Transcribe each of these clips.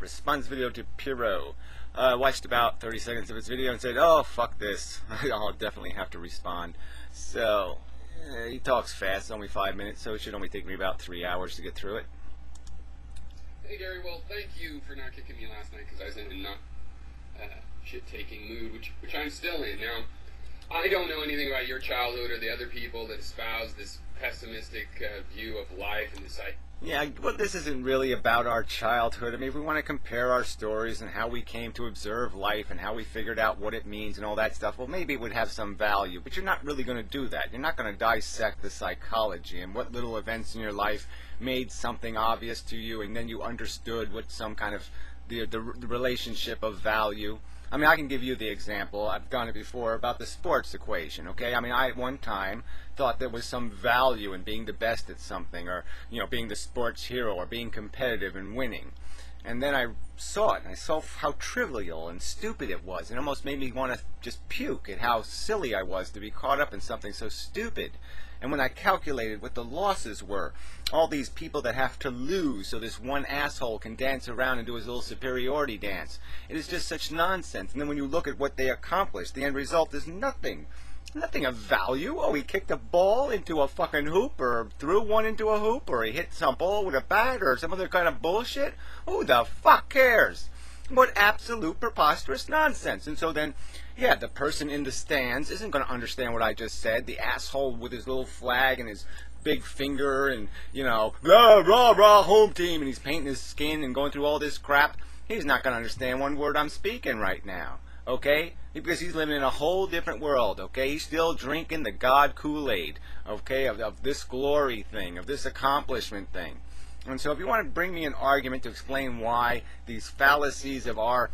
response video to Pyrrho. Watched about 30 seconds of his video and said, oh, fuck this. I'll definitely have to respond. So, he talks fast, only 5 minutes, so it should only take me about 3 hours to get through it. Hey Gary, well thank you for not kicking me last night because I was in a not shit-taking mood, which I'm still in. Now, I don't know anything about your childhood or the other people that espouse this pessimistic view of life and this idea. Yeah, well, this isn't really about our childhood. I mean, if we want to compare our stories and how we came to observe life and how we figured out what it means and all that stuff, well, maybe it would have some value. But you're not really going to do that. You're not going to dissect the psychology and what little events in your life made something obvious to you, and then you understood what some kind of the relationship of value. I mean, I can give you the example. I've done it before about the sports equation, okay? I mean, I at one time thought there was some value in being the best at something, or, you know, being the sports hero, or being competitive and winning. And then I saw it, and I saw how trivial and stupid it was. It almost made me want to just puke at how silly I was to be caught up in something so stupid. And when I calculated what the losses were, all these people that have to lose so this one asshole can dance around and do his little superiority dance, it is just such nonsense. And then when you look at what they accomplished, the end result is nothing. Nothing of value. Oh, he kicked a ball into a fucking hoop, or threw one into a hoop, or he hit some ball with a bat, or some other kind of bullshit. Who the fuck cares? What absolute preposterous nonsense. And so then, yeah, the person in the stands isn't going to understand what I just said. The asshole with his little flag and his big finger and, you know, rah, rah, rah, home team, and he's painting his skin and going through all this crap. He's not going to understand one word I'm speaking right now, okay? Because he's living in a whole different world, okay? He's still drinking the God Kool-Aid, okay, of this glory thing, of this accomplishment thing. And so if you want to bring me an argument to explain why these fallacies of our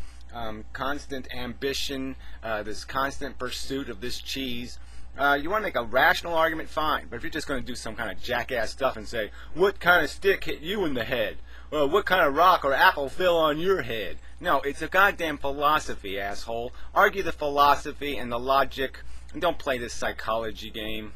constant ambition, this constant pursuit of this cheese, you want to make a rational argument, fine. But if you're just going to do some kind of jackass stuff and say, what kind of stick hit you in the head? What kind of rock or apple fell on your head? No, it's a goddamn philosophy, asshole. Argue the philosophy and the logic, and don't play this psychology game.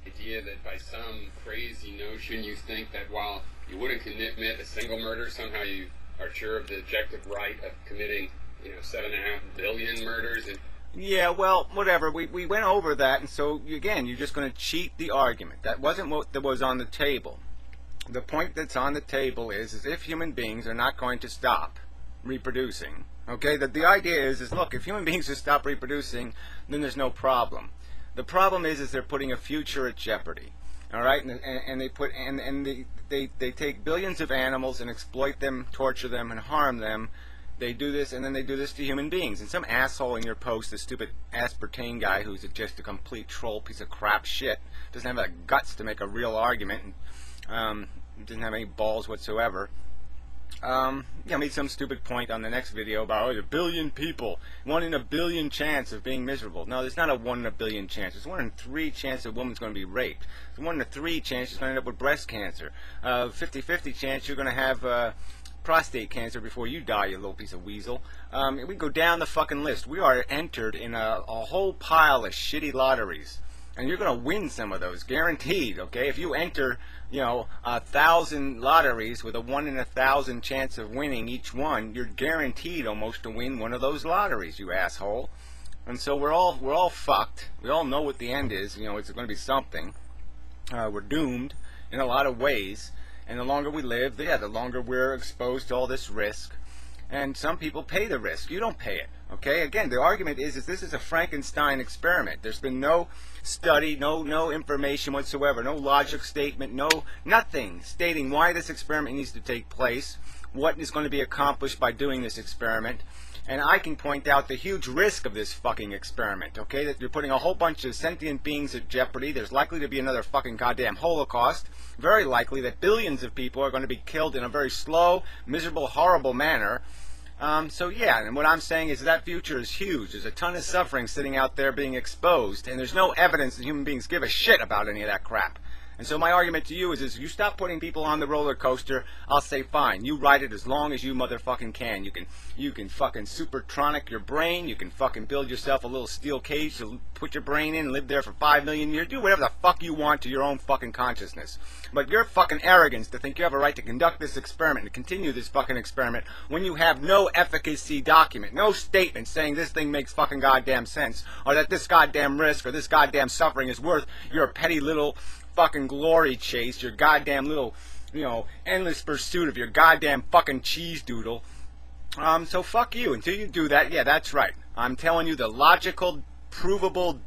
Idea that by some crazy notion you think that while you wouldn't commit a single murder, somehow you are sure of the objective right of committing, 7.5 billion murders. And yeah, well, whatever. We went over that, and so again, you're just going to cheat the argument. That wasn't what was on the table. The point that's on the table is if human beings are not going to stop reproducing, okay, that the idea is look, if human beings just stop reproducing, then there's no problem. The problem is they're putting a future at jeopardy, all right? And they take billions of animals and exploit them, torture them, and harm them. They do this, and then they do this to human beings. And some asshole in your post, this stupid aspartame guy who's just a complete troll piece of crap shit, doesn't have the guts to make a real argument, and doesn't have any balls whatsoever. Made some stupid point on the next video about a billion people, 1 in a billion chance of being miserable. No, there's not a 1 in a billion chance. There's 1 in 3 chance a woman's going to be raped. There's 1 in 3 chance she's going to end up with breast cancer. 50-50 chance you're going to have prostate cancer before you die, you little piece of weasel. We go down the fucking list. We are entered in a whole pile of shitty lotteries. And you're going to win some of those, guaranteed, okay? If you enter, 1,000 lotteries with a 1 in 1,000 chance of winning each one, you're guaranteed almost to win one of those lotteries, you asshole. And so we're all fucked. We all know what the end is. It's going to be something. We're doomed in a lot of ways. And the longer we live, the longer we're exposed to all this risk. And some people pay the risk. You don't pay it. Okay? Again, the argument is this is a Frankenstein experiment. There's been no study, no information whatsoever, no logic statement, nothing stating why this experiment needs to take place, what is going to be accomplished by doing this experiment. And I can point out the huge risk of this fucking experiment, okay? That you're putting a whole bunch of sentient beings at jeopardy. There's likely to be another fucking goddamn Holocaust. Very likely that billions of people are going to be killed in a very slow, miserable, horrible manner. So yeah, and what I'm saying is that future is huge. There's a ton of suffering sitting out there being exposed, and there's no evidence that human beings give a shit about any of that crap. And so my argument to you is you stop putting people on the roller coaster, I'll say fine. You ride it as long as you motherfucking can. You can fucking supertronic your brain. You can fucking build yourself a little steel cage to put your brain in and live there for 5 million years. Do whatever the fuck you want to your own fucking consciousness. But your fucking arrogance to think you have a right to conduct this experiment and continue this fucking experiment when you have no efficacy document, no statement saying this thing makes fucking goddamn sense, or that this goddamn risk or this goddamn suffering is worth your petty little fucking glory chase, your goddamn little, endless pursuit of your goddamn fucking cheese doodle. So fuck you. Until you do that, yeah, that's right. I'm telling you the logical, provable,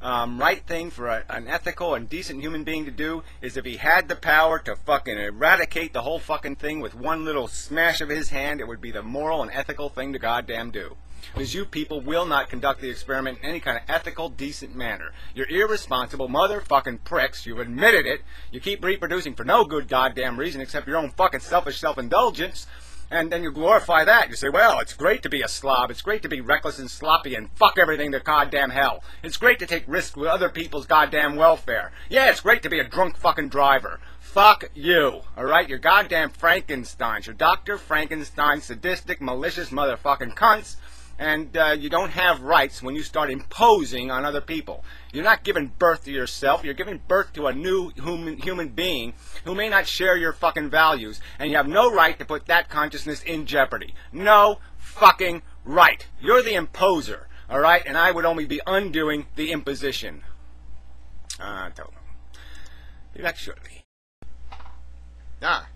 right thing for an ethical and decent human being to do is if he had the power to fucking eradicate the whole fucking thing with one little smash of his hand, it would be the moral and ethical thing to goddamn do. Because you people will not conduct the experiment in any kind of ethical, decent manner. You're irresponsible motherfucking pricks. You've admitted it. You keep reproducing for no good goddamn reason except your own fucking selfish self-indulgence. And then you glorify that. You say, well, it's great to be a slob. It's great to be reckless and sloppy and fuck everything to goddamn hell. It's great to take risks with other people's goddamn welfare. Yeah, it's great to be a drunk fucking driver. Fuck you, alright? You're goddamn Frankensteins. You're Dr. Frankenstein, sadistic, malicious motherfucking cunts. And you don't have rights when you start imposing on other people. You're not giving birth to yourself. You're giving birth to a new human being who may not share your fucking values. And you have no right to put that consciousness in jeopardy. No fucking right. You're the imposer, all right? And I would only be undoing the imposition. Don't know. Be back shortly.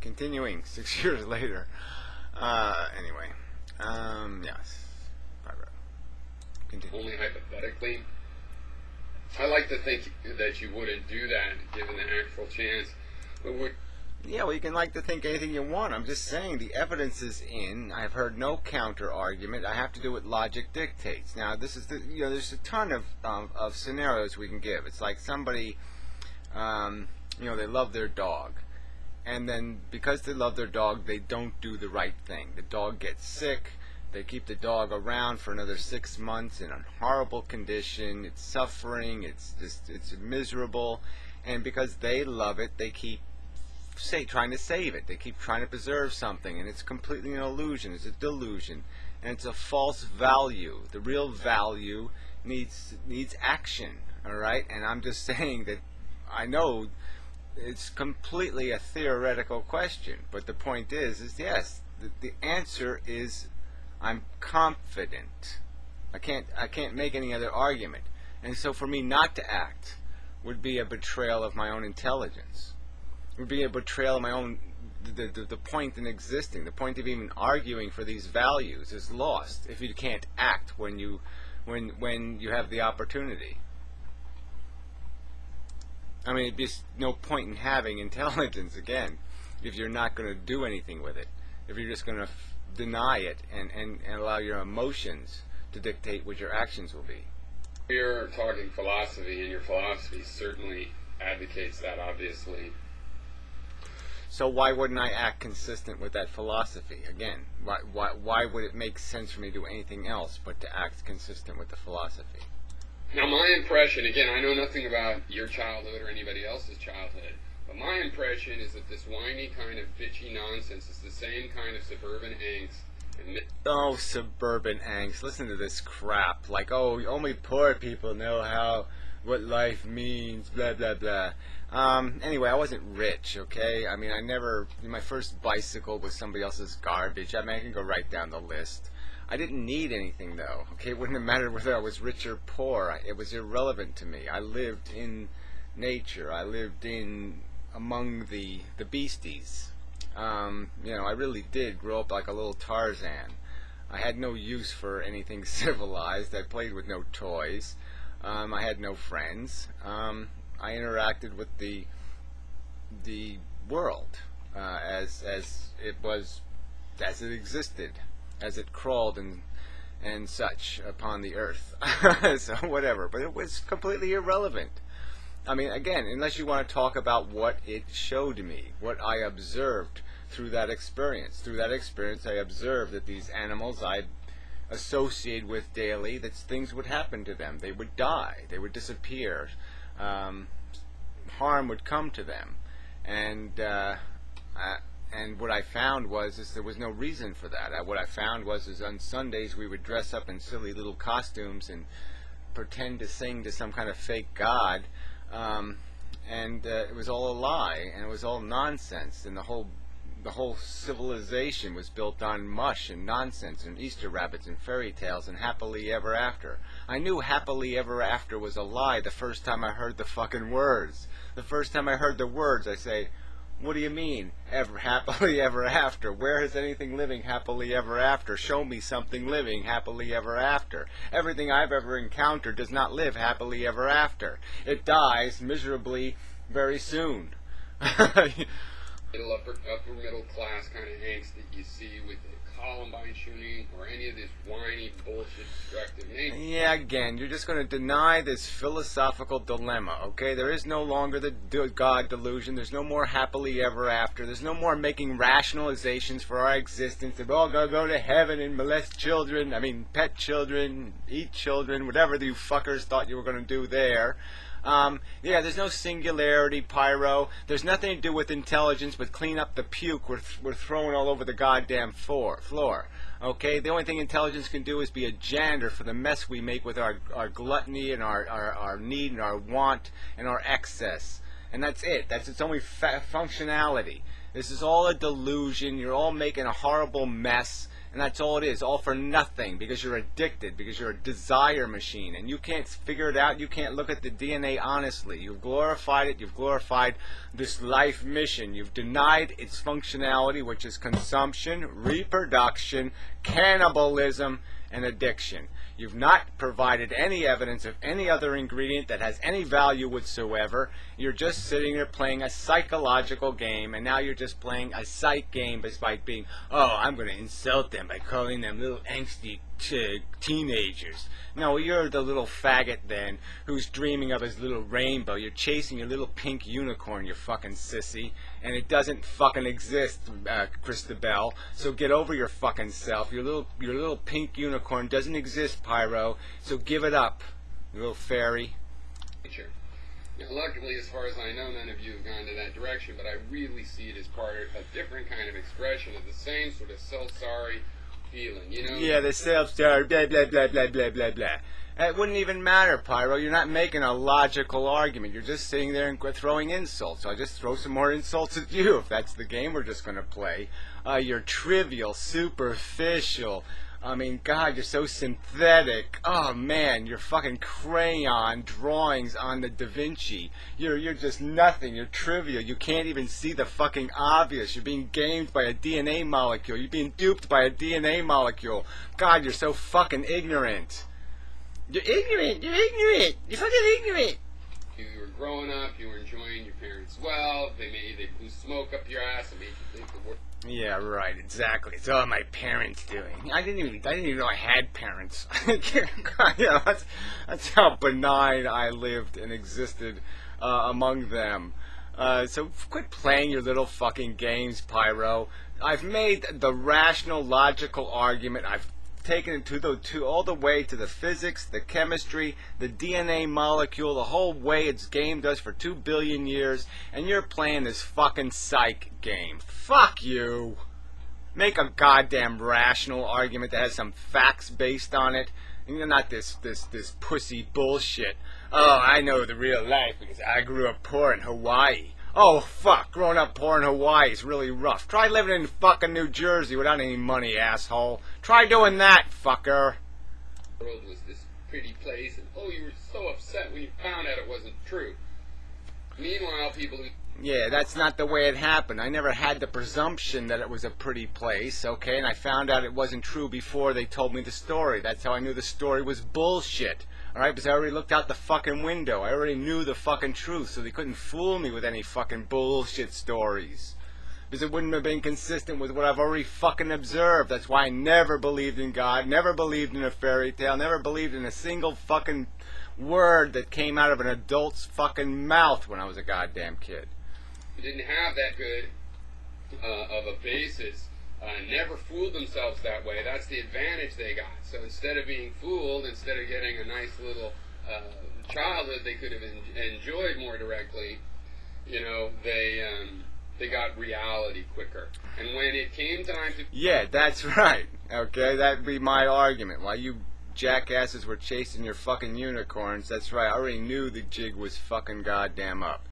Continuing 6 years later. Anyway. Yes. Only hypothetically. I like to think that you wouldn't do that given the actual chance. But yeah, well, you can like to think anything you want. I'm just saying the evidence is in. I've heard no counter argument. I have to do what logic dictates. Now, this is there's a ton of scenarios we can give. It's like somebody, they love their dog. And then because they love their dog, they don't do the right thing. The dog gets sick. They keep the dog around for another 6 months in a horrible condition. It's suffering. It's miserable. And because they love it, they keep trying to save it. They keep trying to preserve something. And it's completely an illusion. It's a delusion. And it's a false value. The real value needs action. All right? And I'm just saying that I know it's completely a theoretical question. But the point is yes, the answer is I'm confident. I can't make any other argument. And so for me not to act would be a betrayal of my own intelligence. It would be a betrayal of my own the point in existing. The point of even arguing for these values is lost if you can't act when you have the opportunity. I mean, it'd be no point in having intelligence again if you're not going to do anything with it. If you're just going to deny it and allow your emotions to dictate what your actions will be. You're talking philosophy, and your philosophy certainly advocates that, obviously. So why wouldn't I act consistent with that philosophy? Again, why would it make sense for me to do anything else but to act consistent with the philosophy? Now, my impression, again, I know nothing about your childhood or anybody else's childhood, but my impression is that this whiny kind of bitchy nonsense is the same kind of suburban angst. Oh, suburban angst. Listen to this crap. Like, oh, only poor people know what life means, blah, blah, blah. Anyway, I wasn't rich, okay? I mean, my first bicycle was somebody else's garbage. I mean, I can go right down the list. I didn't need anything, though, okay? It wouldn't have mattered whether I was rich or poor. It was irrelevant to me. I lived in nature. I lived among the beasties. I really did grow up like a little Tarzan. I had no use for anything civilized. I played with no toys. I had no friends. I interacted with the world as it existed, as it crawled and such upon the earth. So whatever, but it was completely irrelevant. I mean, again, unless you want to talk about what it showed me, what I observed through that experience. Through that experience, I observed that these animals I associated with daily, that things would happen to them. They would die. They would disappear. harm would come to them. And what I found was there was no reason for that. What I found was on Sundays we would dress up in silly little costumes and pretend to sing to some kind of fake god, and it was all a lie, and it was all nonsense, and the whole civilization was built on mush and nonsense and Easter rabbits and fairy tales and happily ever after. I knew happily ever after was a lie the first time I heard the fucking words. The first time I heard the words, I say, what do you mean, happily ever after? Where has anything living happily ever after? Show me something living happily ever after. Everything I've ever encountered does not live happily ever after. It dies miserably very soon. Upper middle class kind of angst that you see with the Columbine shooting or any of this whiny bullshit destructive nature. Yeah, again, you're just going to deny this philosophical dilemma, okay? There is no longer the God delusion. There's no more happily ever after. There's no more making rationalizations for our existence. We're all going to go to heaven and molest children, pet children, eat children, whatever you fuckers thought you were going to do there. Yeah, there's no singularity, Pyro. There's nothing to do with intelligence but clean up the puke we're throwing all over the goddamn floor. Okay? The only thing intelligence can do is be a janitor for the mess we make with our gluttony and our need and our want and our excess. And that's it. That's its only functionality. This is all a delusion. You're all making a horrible mess. And that's all it is, all for nothing, because you're addicted, because you're a desire machine, and you can't figure it out, you can't look at the DNA honestly. You've glorified it, you've glorified this life mission, you've denied its functionality, which is consumption, reproduction, cannibalism, and addiction. You've not provided any evidence of any other ingredient that has any value whatsoever. You're just sitting there playing a psychological game, and now you're just playing a psych game by being, oh, I'm going to insult them by calling them little angsty teenagers. No, you're the little faggot then who's dreaming of his little rainbow. You're chasing your little pink unicorn, you fucking sissy, and it doesn't fucking exist, Christabel. So get over your fucking self. Your little pink unicorn doesn't exist, Pyro. So give it up, you little fairy. Sure. Now, luckily, as far as I know, none of you have gone to that direction, but I really see it as part of a different kind of expression of the same sort of self-sorry feeling, you know? Yeah, the self-sorry, blah, blah, blah, blah, blah, blah, blah. It wouldn't even matter, Pyro. You're not making a logical argument. You're just sitting there and throwing insults. So I just throw some more insults at you, if that's the game we're just going to play. You're trivial, superficial. God, you're so synthetic. Oh, man, you're fucking crayon drawings on the Da Vinci. You're just nothing. You're trivial. You can't even see the fucking obvious. You're being gamed by a DNA molecule. You're being duped by a DNA molecule. God, you're so fucking ignorant. You're ignorant. You're ignorant. You're fucking ignorant. You were growing up. You were enjoying your parents' wealth. They blew smoke up your ass and made you think the world. Yeah, right, exactly. It's all my parents doing. I didn't even know I had parents. Yeah, that's how benign I lived and existed among them. So quit playing your little fucking games, Pyro. I've made the rational, logical argument. I've taken it all the way to the physics, the chemistry, the DNA molecule, the whole way it's gamed us for 2 billion years, and you're playing this fucking psych game. Fuck you! Make a goddamn rational argument that has some facts based on it, and you're not this pussy bullshit. Oh, I know the real life because I grew up poor in Hawaii. Oh, fuck, growing up poor in Hawaii is really rough. Try living in fucking New Jersey without any money, asshole. Try doing that, fucker. The world was this pretty place, and oh, you were so upset when you found out it wasn't true. Meanwhile, people who... Yeah, that's not the way it happened. I never had the presumption that it was a pretty place, okay? And I found out it wasn't true before they told me the story. That's how I knew the story was bullshit. Alright, because I already looked out the fucking window. I already knew the fucking truth, so they couldn't fool me with any fucking bullshit stories. Because it wouldn't have been consistent with what I've already fucking observed. That's why I never believed in God, never believed in a fairy tale, never believed in a single fucking word that came out of an adult's fucking mouth when I was a goddamn kid. You didn't have that good of a basis. Never fooled themselves that way. That's the advantage they got. So instead of being fooled, instead of getting a nice little childhood they could have enjoyed more directly, you know, they got reality quicker. And when it came time to... Yeah, that's right. Okay, that'd be my argument. While you jackasses were chasing your fucking unicorns, that's right. I already knew the jig was fucking goddamn up.